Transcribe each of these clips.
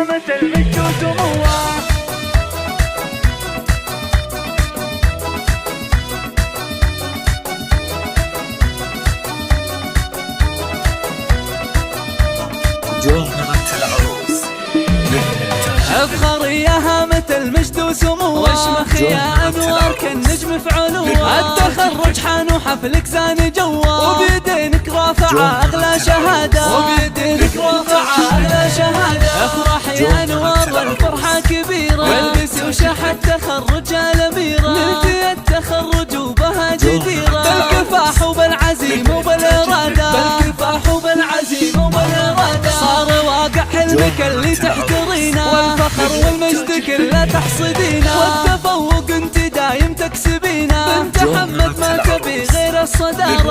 مثل المجد وسموه. جوهرة العروس افخر يا هامة المجد وسموه، واشمخ يا انوار كالنجم في علوه. التخرج حان وحفلك زان جوه، وبيدينك رافعة اغلى شهادة، وبيدينك رافعة اغلى شهادة. افرح يا انوار والفرحة كبيرة، والبسي وشحت تخرج الاميرة. نلتي التخرج وبها جديرة، بالكفاح وبالعزيم وبالارادة، بالكفاح وبالعزيم وبالارادة. صار واقع حلمك اللي تحترينا، والفخر والمجد كله تحصدينا، والتفوق انت دايم تكسبينا. بنت حمد ما تبي غير الصدارة،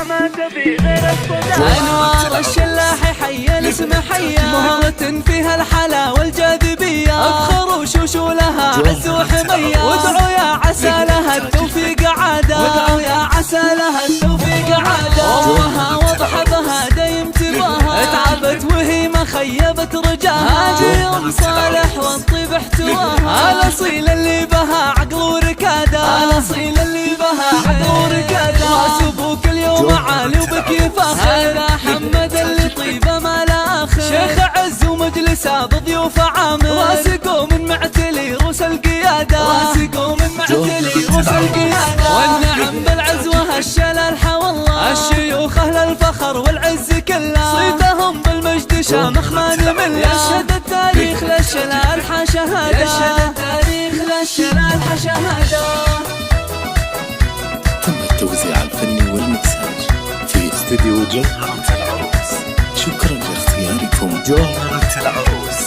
ما تبي غير الصدارة. انوار الشلاحي حي الاسم حيه، مهرة فيها الحلا والجاذبية. افخر وشوش لها عز وحمية، وادعوا يا عسى لها التوفيق عادة، وادعوا يا عسى لها التوفيق عادة. امها واضحة بها دايم تباها، تعبت وهي ما خيبت رجاها. جيم صالح والطيب احتواها، الاصيل اللي بها عقل وركاده، الاصيل اللي بها عقل وركاده. راس ابوك اليوم عالي وبك فاخر، هذا حمد اللي طيبه ما لا اخر. شيخ عز ومجلسه بضيوف عامر، راسكم من معتلي روس القياده، راسكم من معتلي روس القياده. والنعم بالعز وهالشلال حوالله، الشيوخ اهل الفخر والعز كله. صيتهم بالمجد شامخ ما نمل، يشهد التاريخ للشلال حشهاده، يشهد التاريخ للشلال حشهاده. تم التوزيع الفني والمكساج في استديو جوهرة العروس. شكرا لاختياركم جوهرة العروس.